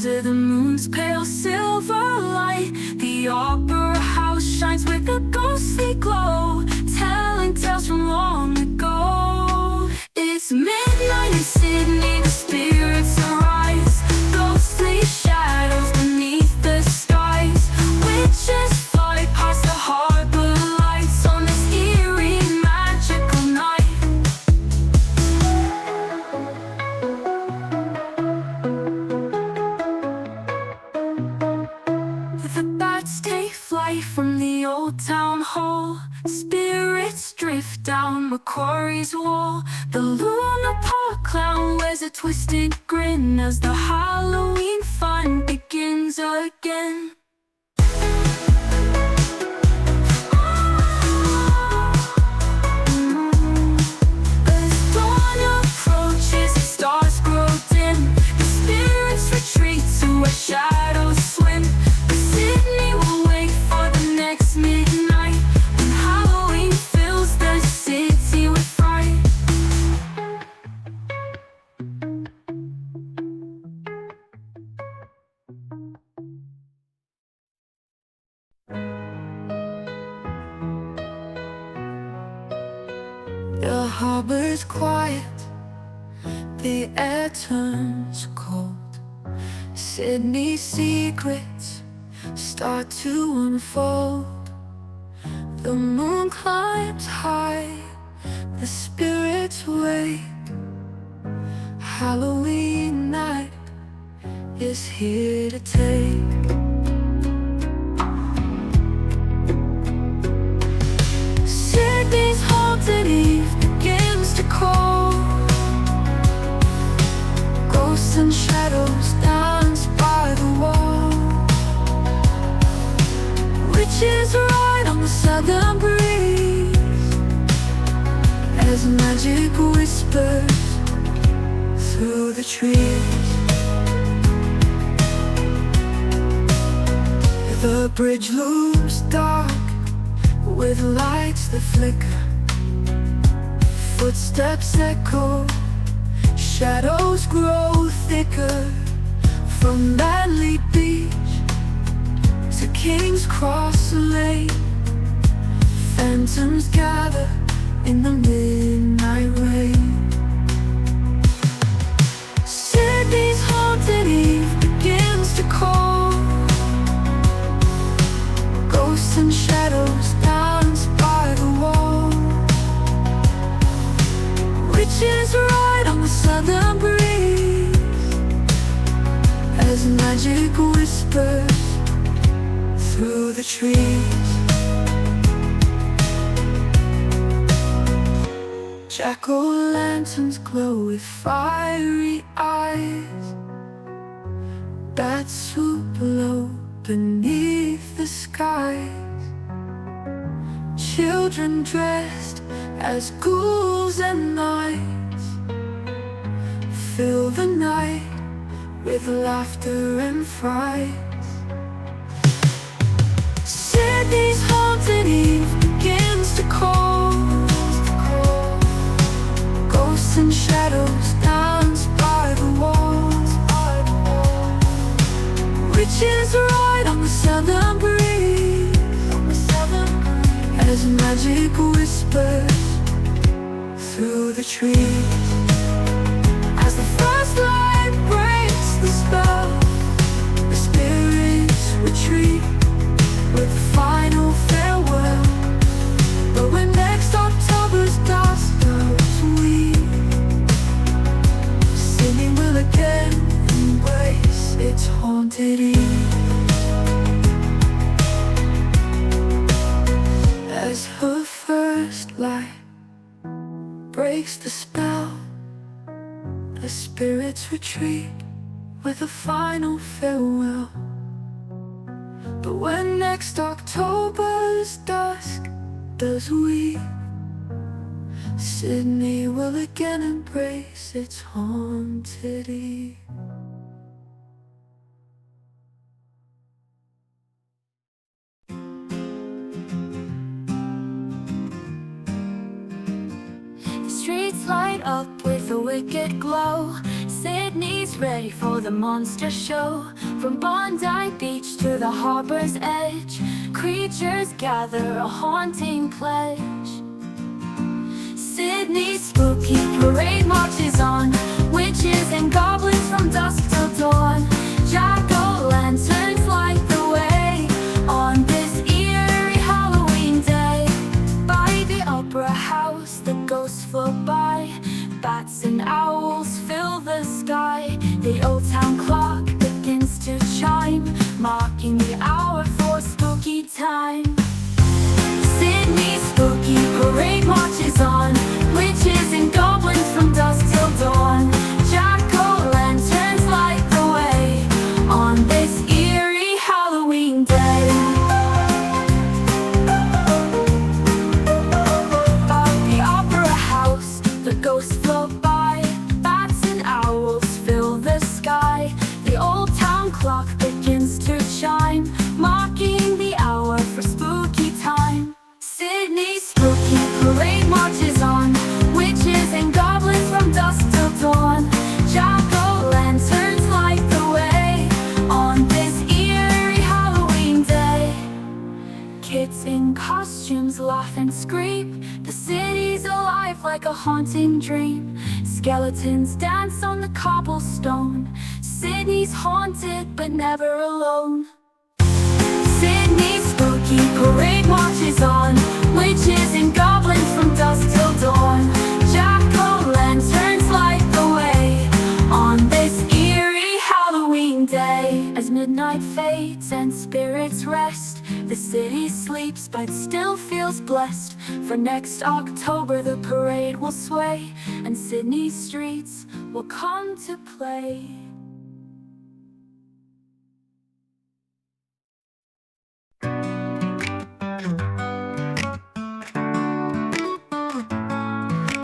Under the moon's pale silver light, the opera house shines with a ghostly glow, telling tales from long ago. It's midnight in Sydney, the spirits arise, ghostly shadows beneath the skies. Witches fly past the harbor lights on this eerie, magical night. The bats take flight from the old town hall, spirits drift down Macquarie's wall. The Luna Park clown wears a twisted grin as the Halloween fun begins again. As dawn approaches, the stars grow dim, the spirits retreat to where shadows swim. But Sydney will wait for the next midnight, when Halloween fills the city with fright. The harbor's quiet, the air turns cold. Sydney's secrets start to unfold. The moon climbs high, the spirits wake. Halloween night is here to take. Sydney's haunted eve begins to call. Ghosts and shadows dance by the wall. Witches ride on the southern breeze as magic whispers through the trees. The bridge looms dark with lights that flicker. Footsteps echo, shadows grow thicker. From Manly Beach to King's Cross Lane, phantoms gather in the midnight rain. Sydney's haunted eve begins to call. Ghosts and shadows dance by the wall. Witches ride on the southern breeze as magic whispers through the trees. Jack-o'-lanterns glow with fiery eyes. Bats swoop low beneath the skies. Children dressed as ghouls and knights fill the night with laughter and fright. Sydney's haunted eve begins to call. Ghosts and shadows dance by the walls. Witches ride on the southern breeze as magic whispers through the trees. As the first light breaks the spell, the spirits retreat with a final farewell. But when next October's dusk goes weak, Sydney will again embrace its haunted eve. As her first light breaks the spell, the spirits retreat with a final farewell. But when next October's dusk does weep, Sydney will again embrace its haunted eve. Streets light up with a wicked glow. Sydney's ready for the monster show. From Bondi Beach to the harbor's edge, creatures gather, a haunting pledge. Sydney's spooky parade marches on, witches and goblins from dusk till dawn. Jack-o'-lanterns light the way on this eerie Halloween day. By the opera house, the ghosts float by, bats and owls fill the sky. The old town clock begins to chime, marking the hour for spooky time. Sydney's spooky parade marches on, witches and goblins from dusk till dawn. Jack-o'-lanterns light the way on this eerie Halloween day. At the opera house, the ghosts float by, bats and owls fill the sky. The old town clock begins to chime, marking the hour for spooky time. Sydney's spooky parade marches on, witches and goblins from dusk till dawn. Jack-o'-lanterns light the way on this eerie Halloween day. Kids in costumes laugh and scream, the city's alive like a haunting dream. Skeletons dance on the cobblestone, Sydney's haunted but never alone. Sydney's spooky parade marches on, witches and goblins from dusk till dawn. Jack-o'-lanterns light the way on this eerie Halloween day. As midnight fades and spirits rest, the city sleeps but still feels blessed. For next October the parade will sway, and Sydney's streets will come to play.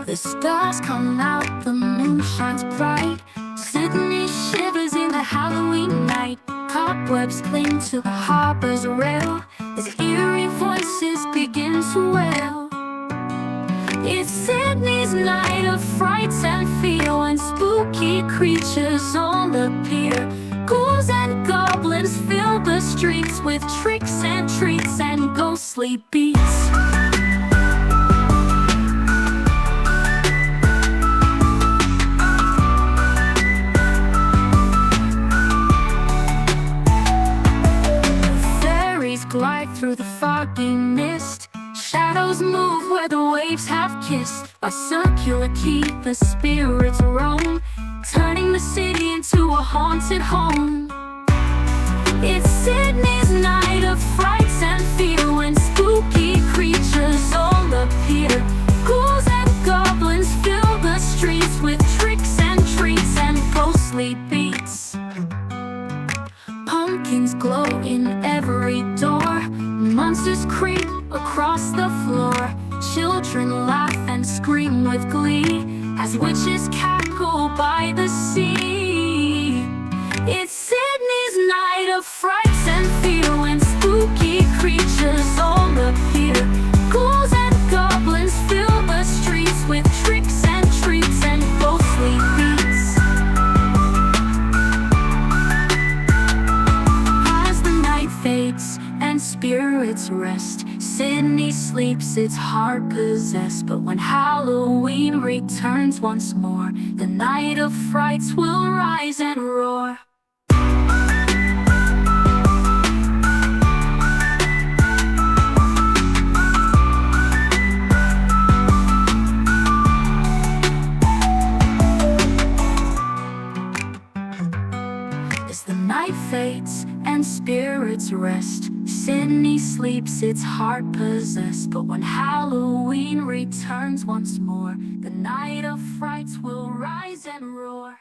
The stars come out, the moon shines bright. Sydney shivers in the Halloween night. Cobwebs cling to the harbor's rail as eerie voices begin to wail. It's Sydney's night of frights and fear, when spooky creatures on the pier. Ghouls and goblins fill the streets with tricks and treats and ghostly beats. Glide through the foggy mist, shadows move where the waves have kissed. By circular key the spirits roam, turning the city into a haunted home. It's Sydney's night of frights and fear, when spooky creatures all appear. Ghouls and goblins fill the streets with tricks and treats and ghostly beats. Pumpkins glow in every door, monsters creep across the floor. Children laugh and scream with glee as witches cackle by the sea. It's Sydney's night of frights and fear, when spooky creatures all appear. Ghouls and goblins fill the streets with tricks and treats and ghostly beats. As the night fades and spirits rest, Sydney sleeps, its heart possessed. But when Halloween returns once more, the night of frights will rise and roar. As the night fades and spirits rest, Sydney sleeps, its heart possessed. But when Halloween returns once more, the night of frights will rise and roar.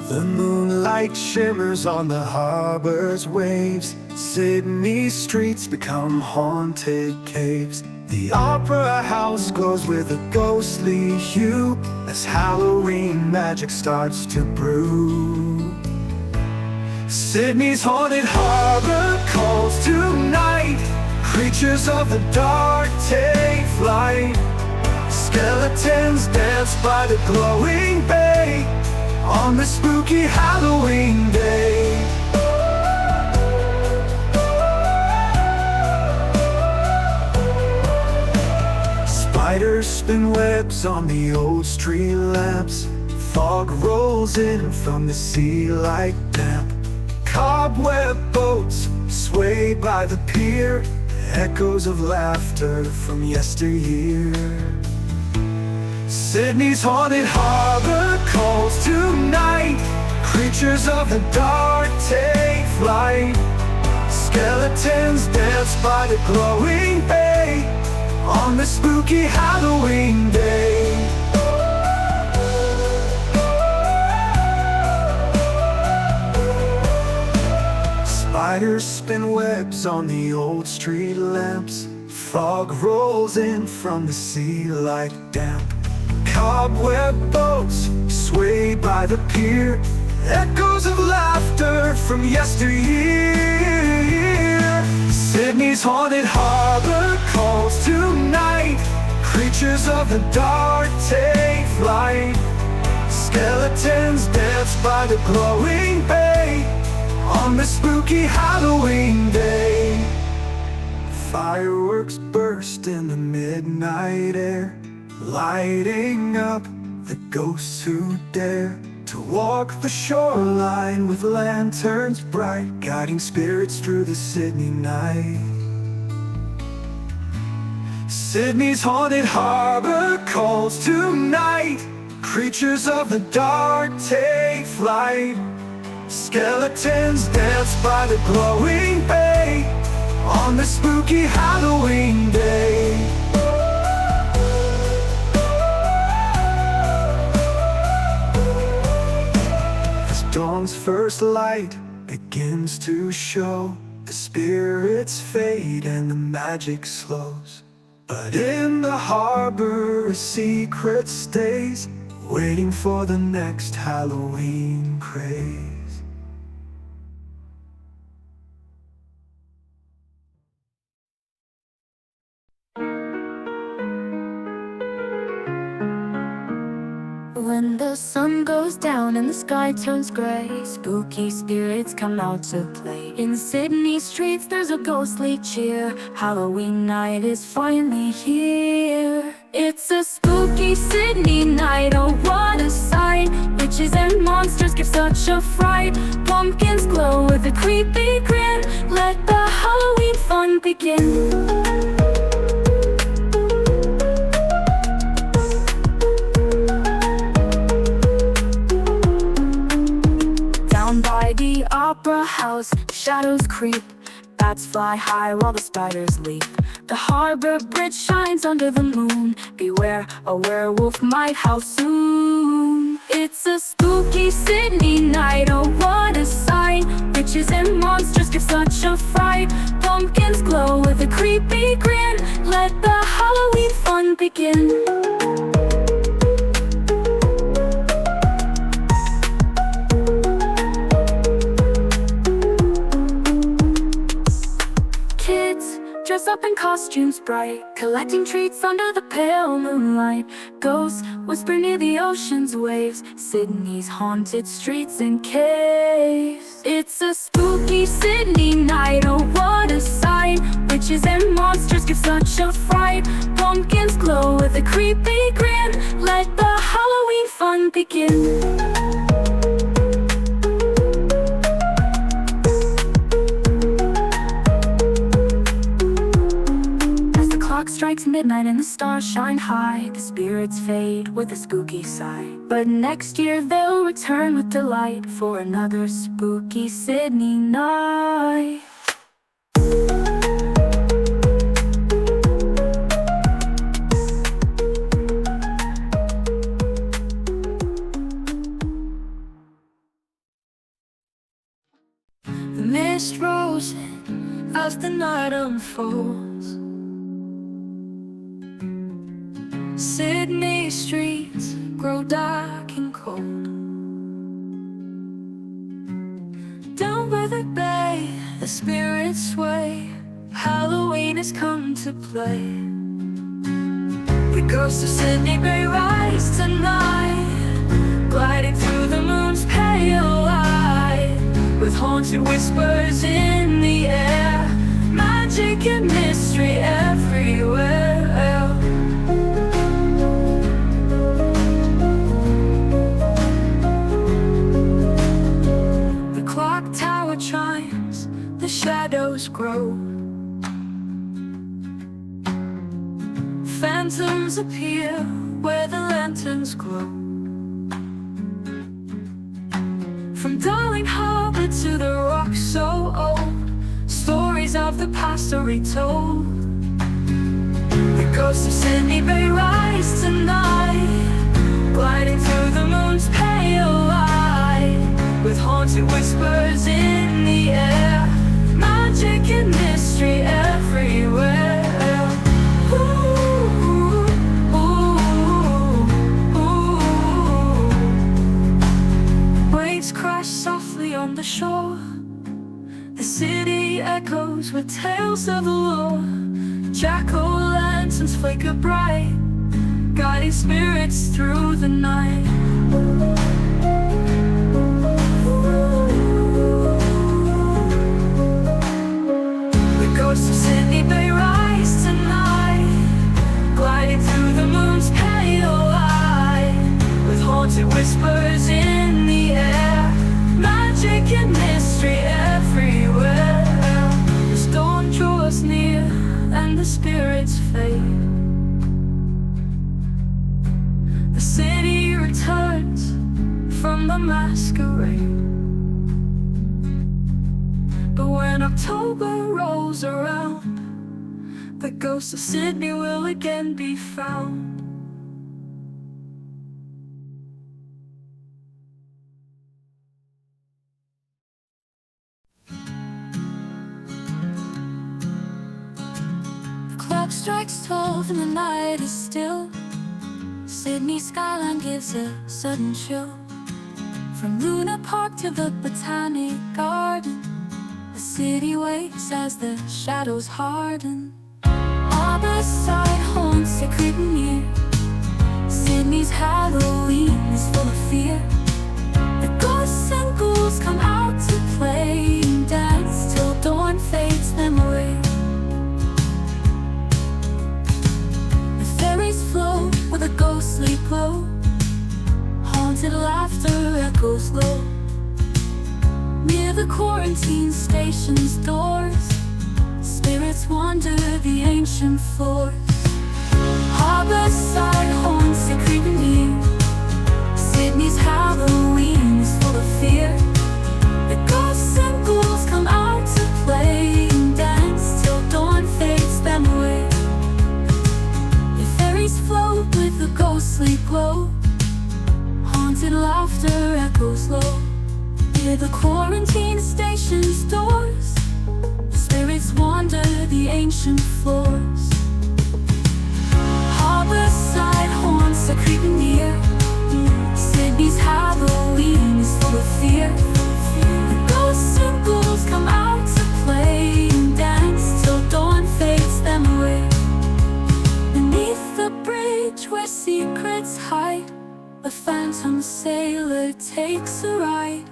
The moonlight shimmers on the harbor's waves. Sydney's streets become haunted caves. The opera house glows with a ghostly hue as Halloween magic starts to brew. Sydney's haunted harbor calls tonight. Creatures of the dark take flight. Skeletons dance by the glowing bay on the spooky Halloween day. Spiders spin webs on the old street lamps. Fog rolls in from the sea like damp. Cobweb boats sway by the pier, echoes of laughter from yesteryear. Sydney's haunted harbor calls tonight. Creatures of the dark take flight. Skeletons dance by the glowing bay on the spooky Halloween day. Spiders spin webs on the old street lamps. Fog rolls in from the sea like damp. Cobweb boats sway by the pier, echoes of laughter from yesteryear. Sydney's haunted harbor calls tonight. Creatures of the dark take flight. Skeletons dance by the glowing bay on the spooky Halloween day. Fireworks burst in the midnight air, lighting up the ghosts who dare to walk the shoreline with lanterns bright, guiding spirits through the Sydney night. Sydney's haunted harbor calls tonight. Creatures of the dark take flight. Skeletons dance by the glowing bay on the spooky Halloween day. As dawn's first light begins to show, the spirits fade and the magic slows. But in the harbor a secret stays, waiting for the next Halloween craze. When the sun goes down and the sky turns gray, spooky spirits come out to play. In Sydney streets there's a ghostly cheer. Halloween night is finally here. It's a spooky Sydney night, oh what a sight. Witches and monsters give such a fright. Pumpkins glow with a creepy grin. Let the Halloween fun begin. By the opera house, shadows creep. Bats fly high while the spiders leap. The harbor bridge shines under the moon. Beware, a werewolf might howl soon. It's a spooky Sydney night, oh what a sight. Witches and monsters give such a fright. Pumpkins glow with a creepy grin. Let the Halloween fun begin. Dress up in costumes bright, collecting treats under the pale moonlight. Ghosts whisper near the ocean's waves, Sydney's haunted streets and caves. It's a spooky Sydney night, oh what a sight. Witches and monsters give such a fright. Pumpkins glow with a creepy grin. Let the Halloween fun begin. Strikes midnight and the stars shine high. The spirits fade with a spooky sigh. But next year they'll return with delight for another spooky Sydney night. The mist rolls in as the night unfolds. Sydney streets grow dark and cold. Don't has come to play. The ghost of Sydney Bay rise tonight, gliding through the moon's pale light, with haunted whispers in the air, magic and mystery everywhere. The clock tower chimes, the shadows grow, phantoms appear where the lanterns glow. From Darling Harbor to the rock so old, stories of the past are retold. The ghost of Sydney Bay rise tonight, gliding through the moon's pale light, with haunted whispers in the air, magic and mystery everywhere. Waves crash softly on the shore, the city echoes with tales of the lore. Jack-o'-lanterns flicker bright, guiding spirits through the night. The ghost of Sydney Bay rise tonight, gliding through the moon's pale light, with haunted whispers in the air, magic and mystery everywhere. As dawn draws near and the spirits fade, the city returns from the masquerade. But when October rolls around, the ghost of Sydney will again be found. Clock strikes 12 and the night is still. Sydney's skyline gives a sudden chill. From Luna Park to the Botanic Garden, the city wakes as the shadows harden. Harborside haunts are creeping near. Sydney's Halloween is full of fear. The ghosts and ghouls come out to play and dance till dawn fades them away. Fairies float with a ghostly glow, haunted laughter echoes low. Near the quarantine station's doors, spirits wander the ancient floors. Harborside haunts are creeping near. Sydney's Halloween is full of fear. The ghosts and ghouls come out to play and dance till dawn fades them away. Float with a ghostly glow, haunted laughter echoes low. Near the quarantine station's doors, spirits wander the ancient floors. Harborside haunts are creeping near. Sydney's Halloween is full of fear. The ghosts and ghouls come out to play and dance till dawn fades them away. Beneath the bridge where secrets hide, a phantom sailor takes a ride.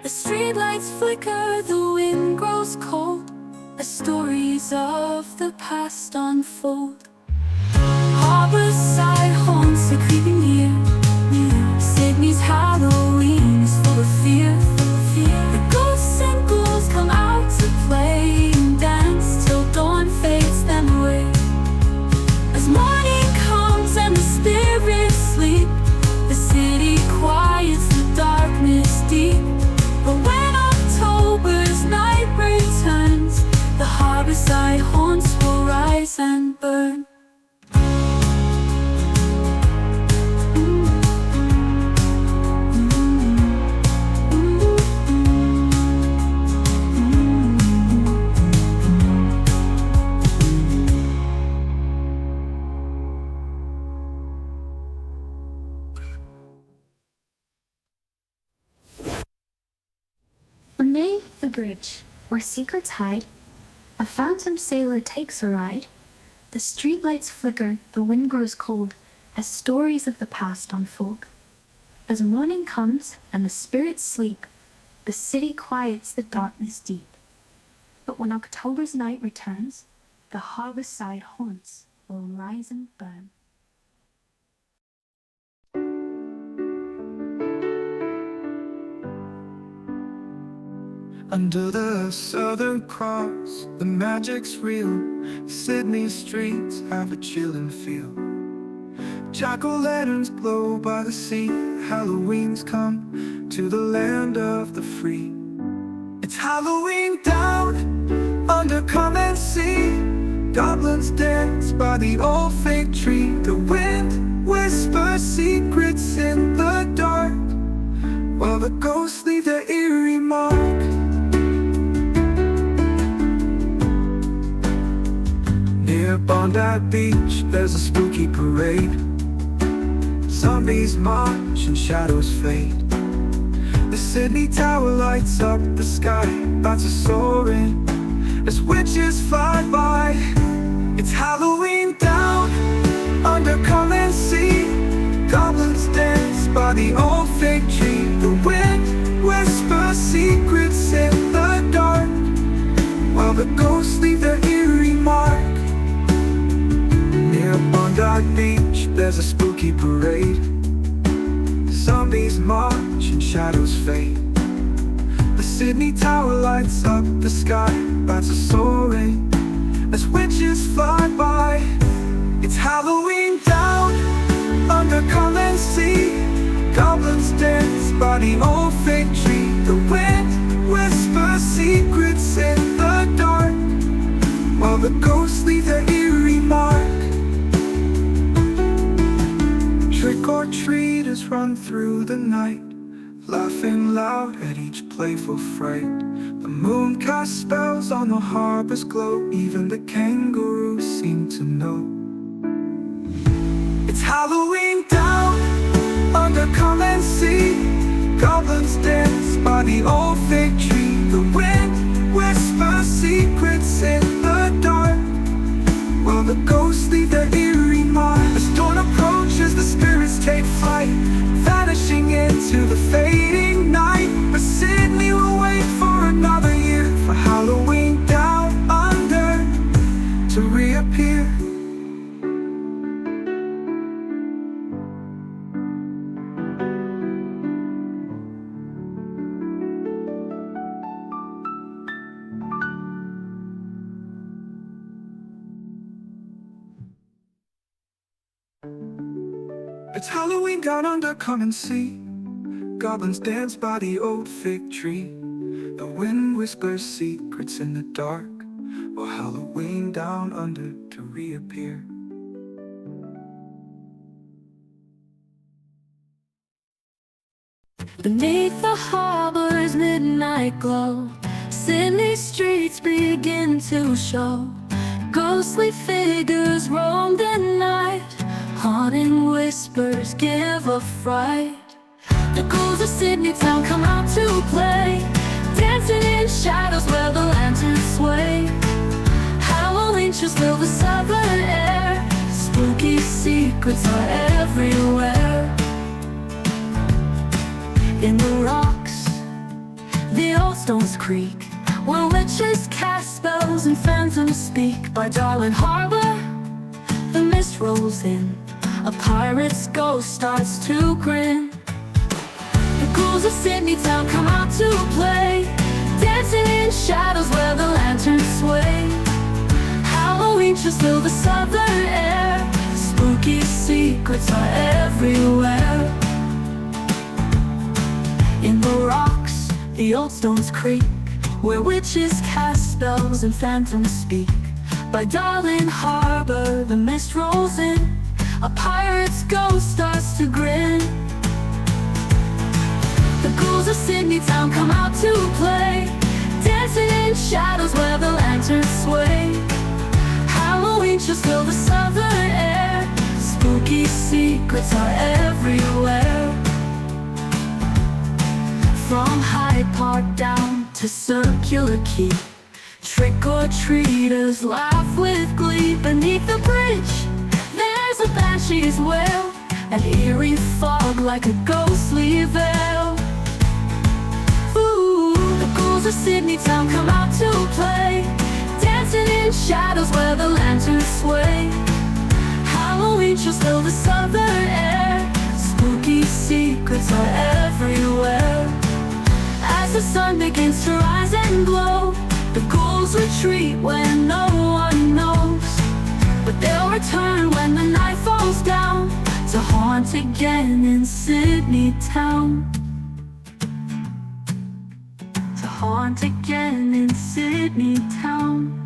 The streetlights flicker, the wind grows cold, as stories of the past unfold. Harborside haunts are creeping near. Sydney's Halloween is full of fear. The ghosts and ghouls come out to play and dance till dawn fades them away. As morning comes and the spirits sleep, the city quiets, the darkness deep. But when October's night returns, the harborside haunts will rise and burn. Beneath the bridge, where secrets hide, A phantom sailor takes a ride. The streetlights flicker, the wind grows cold, as stories of the past unfold. As morning comes and the spirits sleep, the city quiets the darkness deep. But when October's night returns, the harborside haunts will rise and burn. Under the Southern Cross, the magic's real. Sydney's streets have a chilling feel. Jack-o'-lanterns glow by the sea. Halloween's come to the land of the free. It's Halloween down under come and see. Goblins dance by the old fig tree. The wind whispers secrets in the dark, while the ghosts leave their eerie mark. Near Bondi Beach, there's a spooky parade. Zombies march and shadows fade. The Sydney Tower lights up the sky, bats are soaring as witches fly by. It's Halloween down under come and see. Goblins dance by the old fig tree. The wind whispers secrets in the dark, while the ghosts leave their eerie mark. Near Bondi Beach, there's a spooky parade. Zombies march and shadows fade. The Sydney Tower lights up the sky, bats are soaring as witches fly by. It's Halloween down under come and see. Goblins dance by the old fig tree. The wind whispers secrets in the dark, while the ghosts leave their eerie mark. Trick-or-treaters run through the night, laughing loud at each playful fright. The moon casts spells on the harbor's glow. Even the kangaroos seem to know. It's Halloween down under come and see. Goblins dance by the old fig tree. The wind whispers secrets in the dark, while the ghosts leave their eerie mark. As dawn approaches, the spirits take flight, vanishing into the fading night. But Sydney will wait for another year, for Halloween down under to reappear. It's Halloween down under, come and see. Goblins dance by the old fig tree. The wind whispers secrets in the dark, or Halloween down under to reappear. Beneath the harbor's midnight glow, Sydney streets begin to show. Ghostly figures roam the night, haunting whispers give a fright. The ghouls of Sydney town come out to play, dancing in shadows where the lanterns sway. Halloween chills fill the southern air, spooky secrets are everywhere. In the rocks, the old stones creak, where witches cast spells and phantoms speak. By Darling Harbor, the mist rolls in, a pirate's ghost starts to grin. The ghouls of Sydney town come out to play, dancing in shadows where the lanterns sway. Halloween chills fill the southern air, spooky secrets are everywhere. In the rocks, the old stones creak, where witches cast spells and phantoms speak. By Darling Harbor, the mist rolls in, a pirate's ghost starts to grin. The ghouls of Sydney town come out to play, dancing in shadows where the lanterns sway. Halloween chills fill the southern air, spooky secrets are everywhere. From Hyde Park down to Circular Quay, Trick-or-treaters laugh with glee beneath the bridge. There's a banshee's wail, an eerie fog like a ghostly veil. Ooh, the ghouls of Sydney town come out to play, dancing in shadows where the lanterns sway. Halloween chills fill the southern air, spooky secrets are everywhere. As the sun begins to rise and glow, the ghouls retreat when no one knows, but they'll return when the night falls down to haunt again in Sydney town. To haunt again in Sydney town.